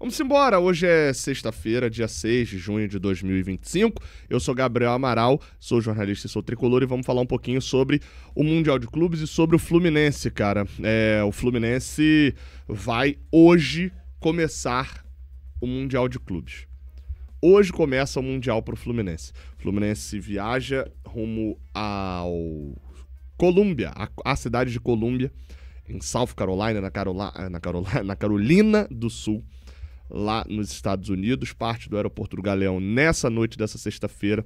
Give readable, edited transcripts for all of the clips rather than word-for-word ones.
Vamos embora, hoje é sexta-feira, dia 6 de junho de 2025. Eu sou Gabriel Amaral, sou jornalista e sou tricolor e vamos falar um pouquinho sobre o Mundial de Clubes e sobre o Fluminense, cara. O Fluminense vai hoje começar o Mundial de Clubes. Hoje começa o Mundial pro Fluminense. O Fluminense viaja rumo ao Colômbia, a cidade de Colômbia, em South Carolina, na Carolina do Sul, lá nos Estados Unidos, parte do aeroporto do Galeão nessa noite dessa sexta-feira,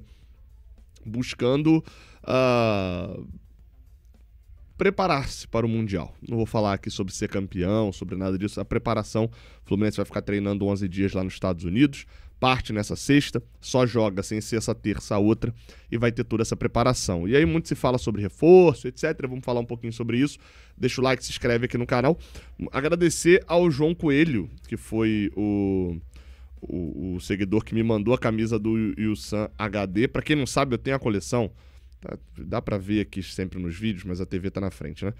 buscando preparar-se para o Mundial. Não vou falar aqui sobre ser campeão, sobre nada disso. A preparação, o Fluminense vai ficar treinando 11 dias lá nos Estados Unidos, parte nessa sexta, só joga sem ser essa terça, a outra, e vai ter toda essa preparação. E aí muito se fala sobre reforço, etc. Vamos falar um pouquinho sobre isso. Deixa o like, se inscreve aqui no canal. Agradecer ao João Coelho, que foi o seguidor que me mandou a camisa do Ulsan HD. Pra quem não sabe, eu tenho a coleção, tá? Dá pra ver aqui sempre nos vídeos, mas a TV tá na frente, né?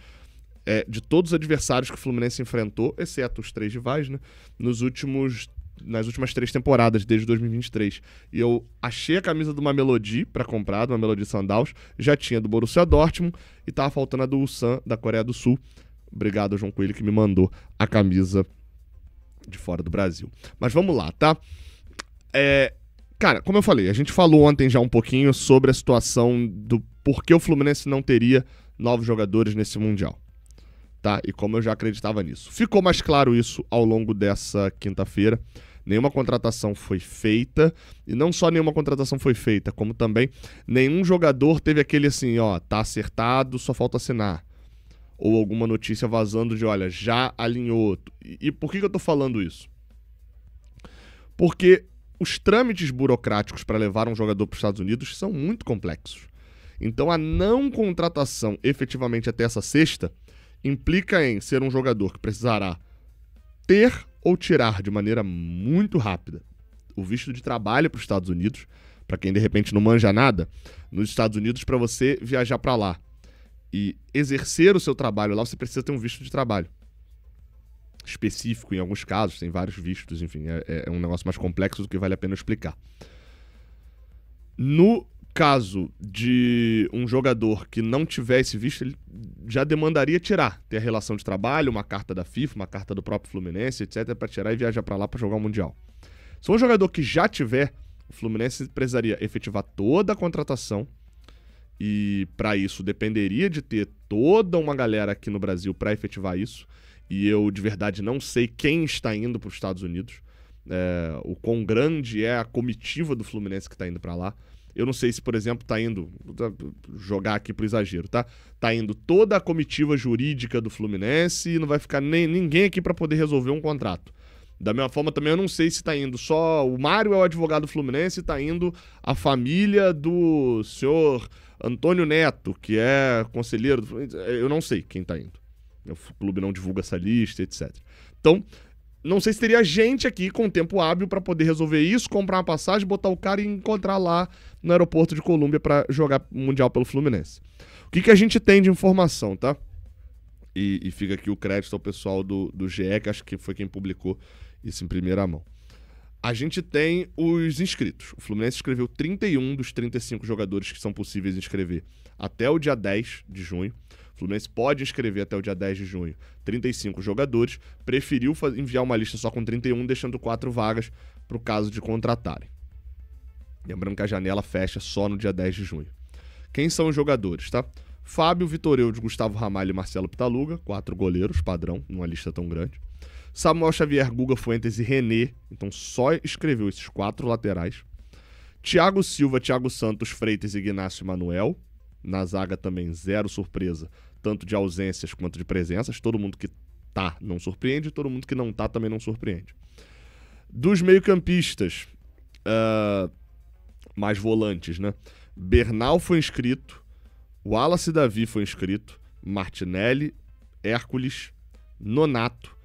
De todos os adversários que o Fluminense enfrentou, exceto os 3 rivais, né? Nas últimas 3 temporadas, desde 2023. E eu achei a camisa do Mamelodi pra comprar, do Mamelodi Sundowns. Já tinha do Borussia Dortmund e tava faltando a do Ulsan, da Coreia do Sul. Obrigado ao João Coelho que me mandou a camisa de fora do Brasil. Mas vamos lá, tá? Cara, como eu falei, a gente falou ontem já um pouquinho sobre a situação do porquê o Fluminense não teria novos jogadores nesse Mundial. Tá? E como eu já acreditava nisso. Ficou mais claro isso ao longo dessa quinta-feira. Nenhuma contratação foi feita, e não só nenhuma contratação foi feita, como também nenhum jogador teve aquele assim, ó, tá acertado, só falta assinar. Ou alguma notícia vazando de, olha, já alinhou. E por que eu tô falando isso? Porque os trâmites burocráticos para levar um jogador para os Estados Unidos são muito complexos. Então a não contratação efetivamente até essa sexta implica em ser um jogador que precisará ter ou tirar de maneira muito rápida o visto de trabalho para os Estados Unidos. Para quem de repente não manja nada, nos Estados Unidos, para você viajar para lá e exercer o seu trabalho lá, você precisa ter um visto de trabalho específico. Em alguns casos tem vários vistos, enfim, é um negócio mais complexo do que vale a pena explicar. No caso de um jogador que não tiver esse visto, ele já demandaria ter a relação de trabalho, uma carta da FIFA, uma carta do próprio Fluminense, etc, para tirar e viajar para lá para jogar o Mundial. Se um jogador que já tiver, o Fluminense precisaria efetivar toda a contratação, e para isso dependeria de ter toda uma galera aqui no Brasil para efetivar isso, e eu de verdade não sei quem está indo para os Estados Unidos, o quão grande é a comitiva do Fluminense que está indo para lá. Eu não sei se, por exemplo, tá indo, vou jogar aqui pro exagero, tá? Tá indo toda a comitiva jurídica do Fluminense e não vai ficar ninguém aqui para poder resolver um contrato. Da mesma forma, também eu não sei se tá indo só o Mário, é o advogado do Fluminense, e tá indo a família do senhor Antônio Neto, que é conselheiro do Fluminense. Eu não sei quem tá indo. O clube não divulga essa lista, etc. Então, não sei se teria gente aqui com tempo hábil para poder resolver isso, comprar uma passagem, botar o cara e encontrar lá no aeroporto de Colômbia para jogar o Mundial pelo Fluminense. O que a gente tem de informação, tá? E fica aqui o crédito ao pessoal do GE, que acho que foi quem publicou isso em primeira mão. A gente tem os inscritos. O Fluminense inscreveu 31 dos 35 jogadores que são possíveis inscrever até o dia 10 de junho. O Fluminense pode inscrever até o dia 10 de junho 35 jogadores. Preferiu enviar uma lista só com 31, deixando 4 vagas para o caso de contratarem. Lembrando que a janela fecha só no dia 10 de junho. Quem são os jogadores, tá? Fábio, Vitor Eudes, Gustavo Ramalho e Marcelo Pitaluga, 4 goleiros, padrão, numa lista tão grande. Samuel Xavier, Guga Fuentes e René, então só escreveu esses 4 laterais. Thiago Silva, Thiago Santos, Freitas e Ignacio Manuel. Na zaga também zero surpresa, tanto de ausências quanto de presenças. Todo mundo que tá não surpreende, todo mundo que não tá também não surpreende. Dos meio-campistas, mais volantes, né? Bernal foi inscrito, Wallace Davi foi inscrito, Martinelli, Hércules, Nonato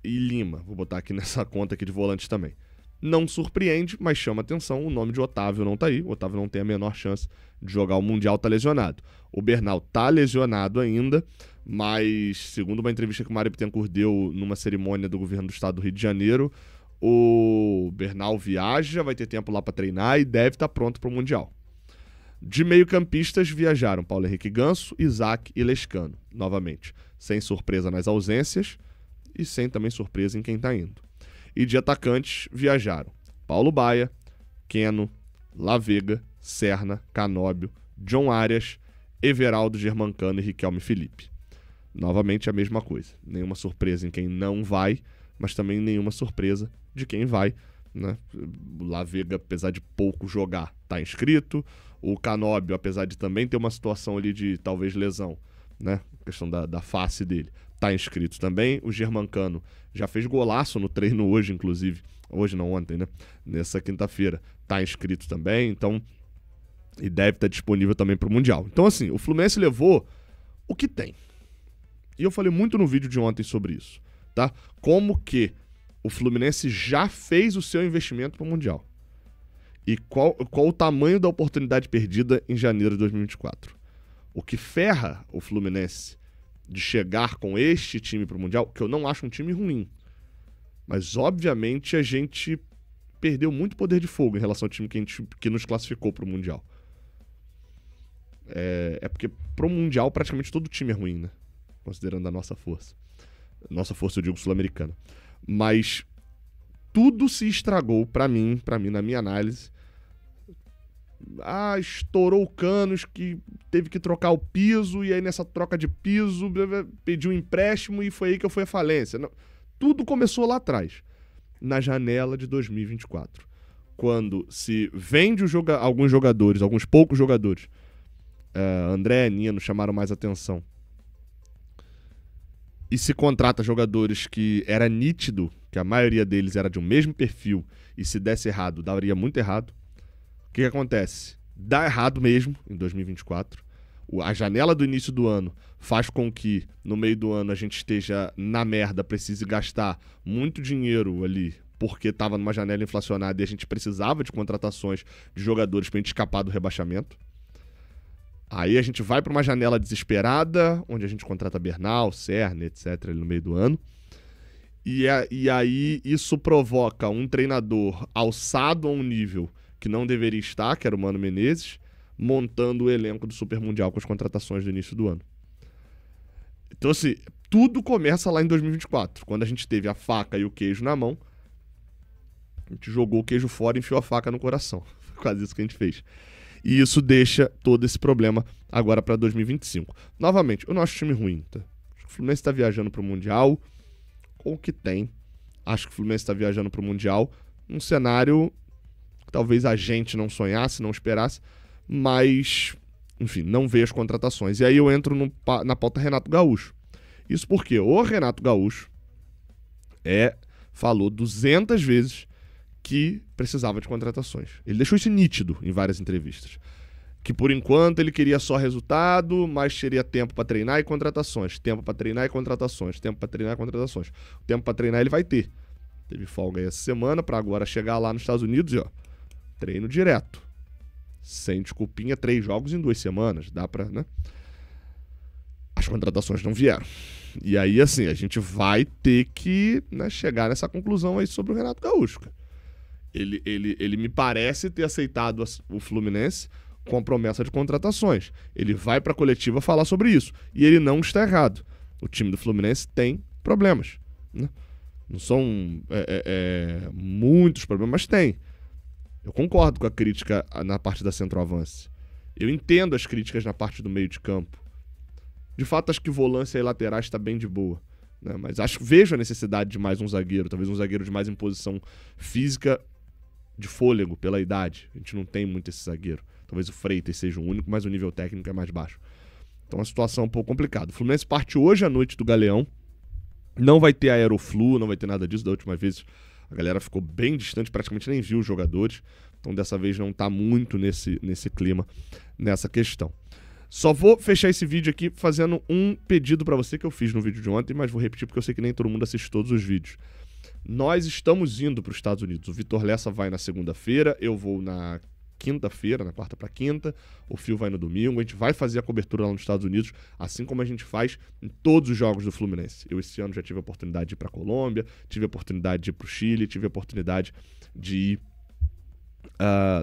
e Lima. Vou botar aqui nessa conta aqui de volantes também. Não surpreende, mas chama atenção, o nome de Otávio não tá aí. O Otávio não tem a menor chance de jogar o Mundial, tá lesionado. O Bernal tá lesionado ainda, mas segundo uma entrevista que o Mário Bittencourt deu numa cerimônia do governo do estado do Rio de Janeiro, O Bernal viaja, vai ter tempo lá para treinar e deve estar pronto para o Mundial. De meio-campistas viajaram Paulo Henrique Ganso, Isaac e Lescano, novamente. Sem surpresa nas ausências e sem também surpresa em quem está indo. E de atacantes viajaram Paulo Baia, Keno, Lavega, Serna, Canóbio, John Arias, Everaldo, Germancano e Riquelme Felipe. Novamente a mesma coisa. Nenhuma surpresa em quem não vai, mas também nenhuma surpresa de quem vai, né? O Lavega, apesar de pouco jogar, está inscrito. O Canóbio, apesar de também ter uma situação ali de talvez lesão, né? A questão da face dele, está inscrito também. O Germancano já fez golaço no treino hoje, inclusive. Hoje não, ontem, né? Nessa quinta-feira. Está inscrito também, então... E deve estar disponível também para o Mundial. Então, assim, o Fluminense levou o que tem. E eu falei muito no vídeo de ontem sobre isso, tá? Como que o Fluminense já fez o seu investimento para o Mundial. E qual o tamanho da oportunidade perdida em janeiro de 2024. O que ferra o Fluminense de chegar com este time para o Mundial, que eu não acho um time ruim, mas obviamente a gente perdeu muito poder de fogo em relação ao time que nos classificou para o Mundial. É porque pro Mundial praticamente todo time é ruim, né? Considerando a nossa força. Nossa força, eu digo, sul-americana. Mas tudo se estragou pra mim, na minha análise. Estourou o Canos, que teve que trocar o piso, e aí nessa troca de piso pediu um empréstimo e foi aí que eu fui à falência. Não, tudo começou lá atrás, na janela de 2024. Quando se vende alguns jogadores, alguns poucos jogadores, André e Nino chamaram mais atenção, e se contrata jogadores que era nítido que a maioria deles era de um mesmo perfil, e se desse errado, daria muito errado. O que acontece? Dá errado mesmo em 2024. A janela do início do ano faz com que no meio do ano a gente esteja na merda, precise gastar muito dinheiro ali, porque estava numa janela inflacionada e a gente precisava de contratações de jogadores para a gente escapar do rebaixamento. Aí a gente vai para uma janela desesperada, onde a gente contrata Bernal, Serna, etc., ali no meio do ano. E aí isso provoca um treinador alçado a um nível que não deveria estar, que era o Mano Menezes, montando o elenco do Super Mundial com as contratações do início do ano. Então, assim, tudo começa lá em 2024, quando a gente teve a faca e o queijo na mão. A gente jogou o queijo fora e enfiou a faca no coração. Foi quase isso que a gente fez. E isso deixa todo esse problema agora para 2025. Novamente, o nosso time ruim, tá? Acho que o Fluminense está viajando para o Mundial com o que tem. Acho que o Fluminense está viajando para o Mundial num cenário que talvez a gente não sonhasse, não esperasse, mas, enfim, não vê as contratações. E aí eu entro na pauta Renato Gaúcho. Isso porque o Renato Gaúcho falou 200 vezes que precisava de contratações. Ele deixou isso nítido em várias entrevistas. Que por enquanto ele queria só resultado, mas teria tempo para treinar e contratações. Tempo para treinar e contratações. Tempo para treinar e contratações. O tempo para treinar ele vai ter. Teve folga aí essa semana para agora chegar lá nos Estados Unidos e treino direto. Sem desculpinha, 3 jogos em 2 semanas. Dá pra, né? As contratações não vieram. E aí, assim, a gente vai ter que, né, chegar nessa conclusão aí sobre o Renato Gaúcho. Ele me parece ter aceitado o Fluminense com a promessa de contratações. Ele vai para a coletiva falar sobre isso. E ele não está errado. O time do Fluminense tem problemas, né? Não são muitos problemas, mas tem. Eu concordo com a crítica na parte da centroavance. Eu entendo as críticas na parte do meio de campo. De fato, acho que volância e laterais está bem de boa, né? Mas vejo a necessidade de mais um zagueiro. Talvez um zagueiro de mais imposição física, de fôlego, pela idade. A gente não tem muito esse zagueiro. Talvez o Freitas seja o único, mas o nível técnico é mais baixo. Então a situação é um pouco complicada. O Fluminense parte hoje à noite do Galeão. Não vai ter Aeroflu, não vai ter nada disso. Da última vez a galera ficou bem distante, praticamente nem viu os jogadores. Então dessa vez não está muito nesse clima, nessa questão. Só vou fechar esse vídeo aqui fazendo um pedido para você que eu fiz no vídeo de ontem, mas vou repetir porque eu sei que nem todo mundo assiste todos os vídeos. Nós estamos indo para os Estados Unidos. O Vitor Lessa vai na segunda-feira, eu vou na quinta-feira, na quarta para quinta, o Fio vai no domingo, a gente vai fazer a cobertura lá nos Estados Unidos, assim como a gente faz em todos os jogos do Fluminense. Eu esse ano já tive a oportunidade de ir para Colômbia, tive a oportunidade de ir para o Chile, tive a oportunidade de ir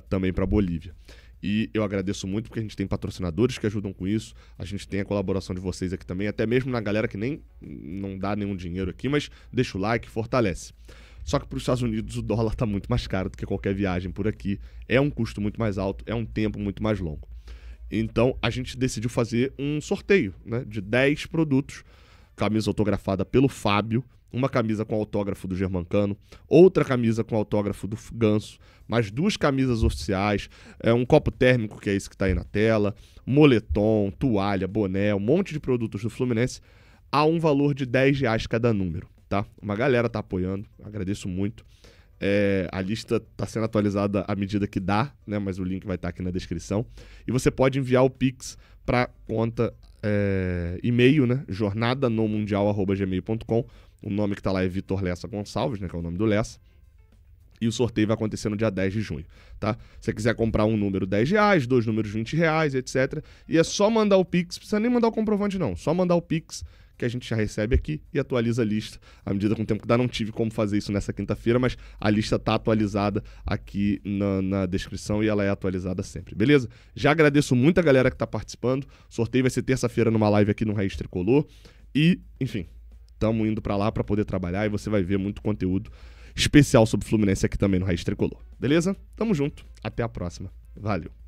também para Bolívia. E eu agradeço muito porque a gente tem patrocinadores que ajudam com isso, a gente tem a colaboração de vocês aqui também, até mesmo na galera que nem não dá nenhum dinheiro aqui, mas deixa o like, fortalece. Só que para os Estados Unidos o dólar está muito mais caro do que qualquer viagem por aqui, é um custo muito mais alto, é um tempo muito mais longo. Então a gente decidiu fazer um sorteio, né, de 10 produtos, camisa autografada pelo Fábio, uma camisa com autógrafo do Germancano, outra camisa com autógrafo do Ganso, mais 2 camisas oficiais, um copo térmico, que é esse que está aí na tela, moletom, toalha, boné, um monte de produtos do Fluminense, a um valor de R$10 cada número, tá? Uma galera tá apoiando, agradeço muito. A lista está sendo atualizada à medida que dá, né? Mas o link vai estar aqui na descrição. E você pode enviar o Pix para conta e-mail, né? jornadanomundial@gmail.com. O nome que está lá é Vitor Lessa Gonçalves, né? Que é o nome do Lessa. E o sorteio vai acontecer no dia 10 de junho, tá? Se você quiser comprar um número R$10, 2 números R$20, etc. E é só mandar o Pix, não precisa nem mandar o comprovante não, só mandar o Pix que a gente já recebe aqui e atualiza a lista à medida com o tempo que dá. Não tive como fazer isso nessa quinta-feira, mas a lista tá atualizada aqui na descrição e ela é atualizada sempre, beleza? Já agradeço muito a galera que tá participando. O sorteio vai ser terça-feira numa live aqui no Raiz Tricolor e, enfim, estamos indo para lá para poder trabalhar e você vai ver muito conteúdo especial sobre o Fluminense aqui também no Raiz Tricolor, beleza? Tamo junto, até a próxima, valeu!